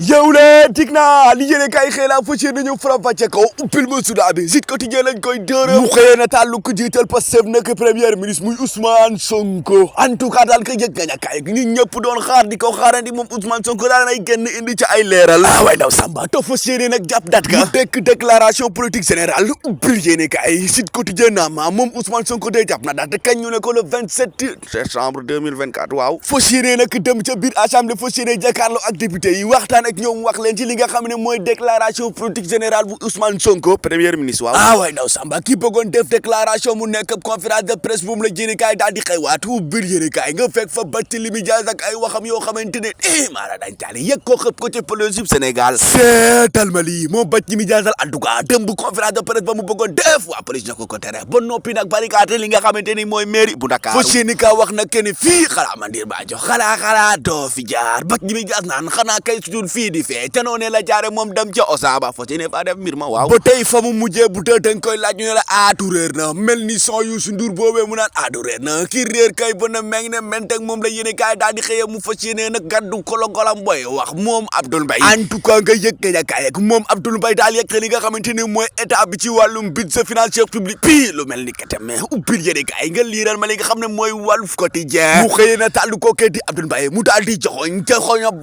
yow le tig naa li yéene kay xëy laa fas yéene nañu faram-fàcce ko uppil ma sudaa bi Sud Quotidien lañ koy dëra mu xëyee na taal lu ko jiital Pastef nekk premier ministre muy Ousmane Sonko en tout cas daal ko yëg nga ñàkkaay ñi ñëpp doon xaar di ko xaarandi moom Ousmane Sonko daal nay génn indi ci ay leeral waay daw Samba to fas yéene nag jàpp dat ka dekk déclaration politique générale uppil yéene kay Sud Quotidien naa ma moom Ousmane Sonko day jàpp na dat kañ ñu ne ko le 27 décembre 2024 waaw fas yéene nag dem ca biir assemblée fas yéene jàkkaarloo ak député yi waxtaan ak ñoom wax leen ci li nga xam ne mooy déclaration politique générale bu Ousmane Sonko premier ministre waaw waay daw Samba ki bëggoon def déclaration mu nekk conférence de presse bu mu la jëne kaay daal di xëywaat ubbil yéene kaay nga fekk fa Barthélémy Dias ak ay waxam yoo xamante ne maara dañ taali yëg ko xëpp ko ci politique Sénégal seetal ma lii moom Barthélémy Dias en tout cas démb conférence de presse ba mu bëggoon def waa police na ko tere ba noppi nag barikaate li nga xamante ni mooy mairie bu Dakar fa yéene kaay wax nag kenn fii xalaa mandir ba jox xalaa doo fi jaar Barthélémy Dias naan xanaa kay sudul fii di fee te noonu la jaare moom dem ca Osaba fa ne fa def mbir ma waaw ba tey fa mu mujjee bu tey dañ koy laaj ñu ne la aatu réer na mel ni son Youssou Ndour boobee mu naan aatu réer na ki réer kay ba na meng ne menteg moom la yéene kaay daal di xëyee mu fas yéene nag gaddu kologolam boy wax moom Abdoul Mbaye en tout cas nga yëg nga kaay ak moom Abdoul Mbaye daal yëg li nga xamante ni mooy état bi ci wàllum budget financier public bi lu mel ni katame uppil yéene kaay nga liiral ma li nga xam ne mooy Wolof Quotidien mu xëyee na tàllu ko kee di Abdoul Mbaye mu daal di joxoñ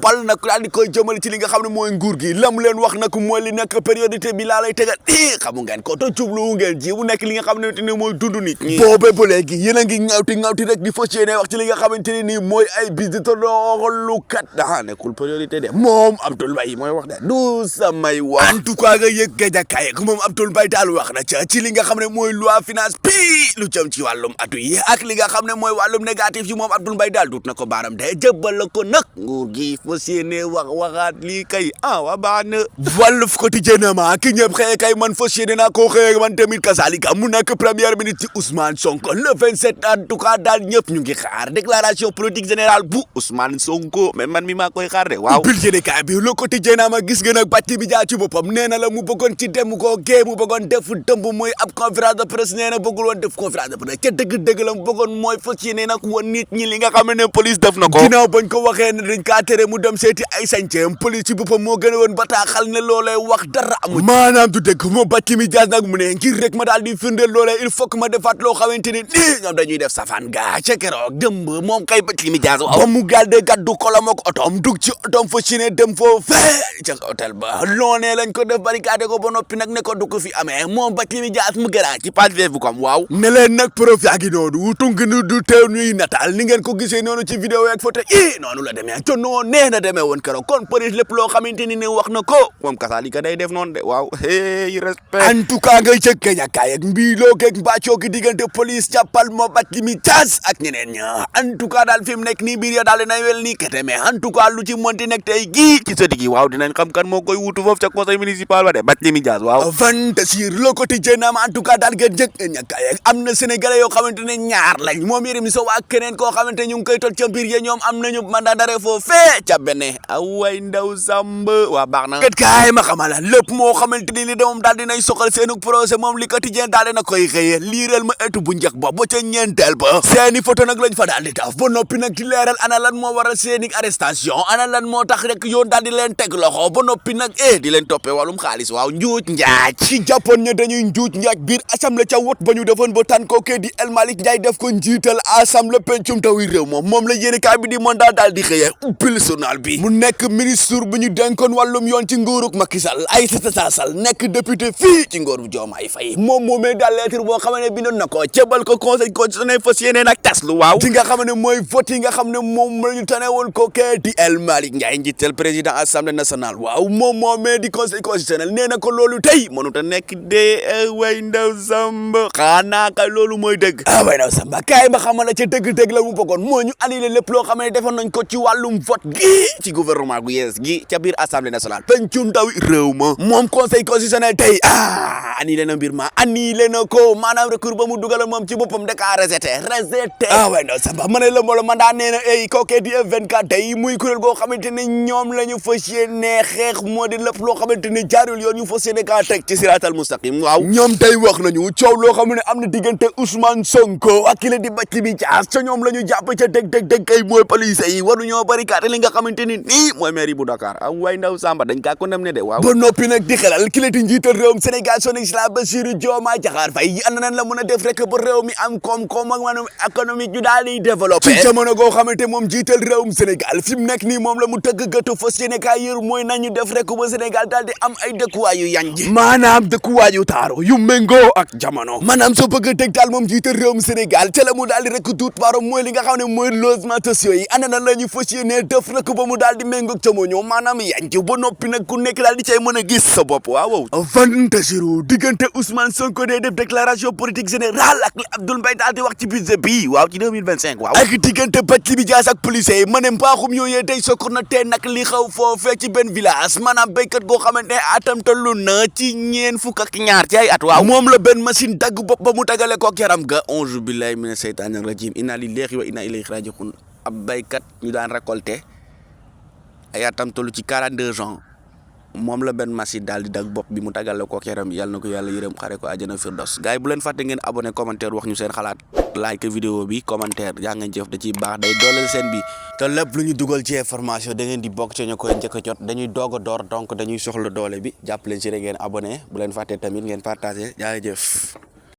bal nag daal di koy jëmale ci li nga xam ne mooy nguur gi lam leen wax nag mooy li nekk priorité bi laa lay tegal xamu ngeen ko to jublu ngeen ji bu nekk li nga xamante ni mooy dund nit ñi boobee ba léegi yéen a ngi ŋawti rek di fas yéene wax ci li nga xamante ne nii mooy ay bis di tolloolu kat nekkul priorité de moom Abdoul Mbaye mooy wax de du samay wax en tout cas nga yëg gajakaay ak moom Abdoul Mbaye daal wax na ca ci li nga xam ne mooy loi finance bi lu jëm ci wàllum atu yi ak li nga xam ne mooy wàllum négatif yi moom Abdoul Mbaye daal dut na ko baaram de jëbbal ko nag nguur gi fas yéene waxaat lii kay waa baax na Wolof Quotidien ma ki ñëpp xëye kay man fas yéene naa koo xëye man tamit kasalika mu nekk premier ministre Ousmane Sonko le 27 en tout cas daal ñëpp ñu ngi xaar déclaration politique générale bu Ousmane Sonko mais man mi maa koy xaar de waaw bil yéene kaay bi Le Quotidien ma gis nga nag Barthélémy Dias ci boppam nee na la mu bëggoon ci dem ko gée mu bëggoon def dëmb mooy ab conférence de presse nee na bëggul woon def conférence de presse ca dëgg-dëgg la mu bëggoon mooy fas yéene nag woon nit ñi li nga xam ne police def na ko ginnaaw bañ ko waxee ne dañ kaa tere mu dem seeti ay sañceem police ci boppam moo gën a woon bataaxal ne loolee wax dara amul maanaam du dëgg moom Barthélémy Dias nag mu ne ngir rek ma daal di firndeel loolee il faut que ma defaat loo xamante ni ñoom dañuy def safaan gaa ca keroog dëmb moom kay Barthélémy Dias ba mu gàldee gàddu kolam ak otoom dug ci otoom fa si ne dem foofee ca hôtel ba loonee lañ ko def barricade ko ba noppi nag ne ko du ko fi amee moom Barthélémy Dias mu gëraa ci page Facebook am waaw ne leen nag preuve yaa ngi noonu tung ni du teew ñuy nataal ni ngeen ko gisee noonu ci vidéo ak photo noonu la demee te noonu nee na demee woon keroog kon police lépp loo xamante ni ne wax na ko moom kasaalika day def noonu de waaw hey respect en tout cas ngay cëg kañakaay ak mbiiloo geeg mbàccoo gi diggante police jàppal moo Barthélémy Dias ak ñeneen ña en tout cas daal fi mu nekk nii biir ya daal dinay wel nii kete mais en tout cas lu ci monti nekk tey gii ci sëdi gi waaw dinañ xam kan moo koy wutu foofu ca conseil municipal ba de Barthélémy Dias waaw fantasir Le Quotidien naam en tout cas daal nga jëg ñakaay ak am na sénégalais yoo xamante ne ñaar lañ moom Yérim Sow ak keneen koo xamante ñu ngi koy tol ca mbir ya ñoom am nañu mandat d'arrêt foofee ca bene away ndaw Samba waa baax na kat kaay ma xamala lépp moo xamante ni li de moom daal dinay soxal seenu projet moom li Quotidien daal dina koy xëyee liiral ma etu bu njëkk ba ca ñeenteel ba seeni photo nag lañ fa daal di taf ba noppi nag di leeral ana lan moo waral seeni arrestation ana lan moo tax rek yoon daal di leen teg loxo ba noppi nag di leen toppee wàllum xaalis waaw njuuj njaaj ci jàppoon ña dañuy njuuj njaaj biir assemblée ca wot ba ñu defoon ba tànn ko kee di El Malick Ndiaye def ko njiital assemblée pencum tawi réew moom la yéene kaay bi di mandat daal di xëyee ubbil journal bi mu nekk ministre bu ñu dénkoon wàllum yoon ci nguuruk Macky Sall Aïssata Tall Sall nekk député fii ci nguur bu Diomaye Faye moom moomee daal lettre boo xam ne bindoon na ko cebal ko conseil constitutionnel fas yéene nag taslu waaw ci nga xam ne mooy vote yi nga xam ne moom la ñu tane woon ko kee di El Malick Ndiaye njiital président assemblée nationale waaw moom moomee di conseil constitutionnel nee na ko loolu tey mënut a nekk de way ndaw Samba xanaa kay loolu mooy dëgg way ndaw Samba kaay ba xamal la ca dëgg-dëgg la mu bëggoon moo ñu annulé lépp loo xam ne defoon nañ ko ci wàllum vote gi ci gouvernement gu yees gi ca biir assemblée nationale pencum ndaw réew ma moom conseil constitutionnel tey annulé na mbir ma annulé na ko maanaam recours ba mu dugal moom ci boppam da kaa rejeté way ndaw Samba ma ne la mbolo mandat nee na kookee di F24 tey muy kuréel goo xamante ne ñoom la ñu fas yéene xeex moo di lépp loo xamante ne jaarul yoon ñu fas yéene kaa teg ci siraatal mustaqim waaw ñoom tey wax nañu coow loo xam ne am na diggante Ousmane Sonko ak ki la di Barthélémy Dias ca ñoom la ñu jàpp ca dëgg kay mooy police yi waruñoo barricade li nga xamante ni nii mooy mairie bu Dakar am way ndaw Samba dañ kaa condamné de waaw. ba noppi nag di xelal ki la di njiital réewum Sénégal son excellence Bassirou Diomaye Diakhar Faye ana nan la mën a def rek ba réew mi am koom-koom ak maanaam économique ñu daal di développé ci jamono goo xamante moom njiital réewum Sénégal fi mu nekk nii moom la mu tëgg gëtu fas yéene kaa yër mooy nañu def rek ba Sénégal daal di am ay dëkkuwaay yu yanj maanaam dëkkuwaay yu taaru yu méngoo ak jamono maanaam soo bëgg a teg daal moom njiital réewum Sénégal ca la mu daal di rek duut baaro mooy li nga xam ne mooy logement sociaux yi ana nan la ñu fas yéene def rek ba mu daal di méngoog jamono maanaam yanj ba noppi nag ku nekk daal di cay mën a gis sa bopp waaw. Fantasiro diggante Ousmane Sonko day def déclaration politique générale ak li Abdoul Mbaye daal di wax ci budget bi waaw ci 2025 waaw. ak diggante Barthélémy Dias ak police yi ma ne mbaaxum yooyee tey sokkur na tey nag li xaw foofee ci benn village maanaam béykat goo xamante ne atam tollu na ci ñeen fukk ak ñaar ci ay at waaw. moom la benn machine dagg bopp ba mu tagale ko yaram ga auzu billahi mina seytaani rajim inna lillahi wa inna ilayhi raji'un ab béykat ñu daan récolter ay atam tollu ci 42 ans moom la benn machine daal di dagg bopp bi mu tagale ko yaram yàlla na ko yàlla yërëm xare ko àjjana firdaws gars yi bu leen fàtte ngeen abonné commentaire wax ñu seen xalaat like vidéo bi commentaire yaa ngeen jëf da ciy baax day dooleel seen bi te lépp lu ñu dugal ci information da ngeen di bokk ci ñu koy njëkk a jot dañuy doog a door donc dañuy soxla doole bi jàpp leen ci rek ngeen abonné bu leen fàtte tamit ngeen partagé yaa ngi jëf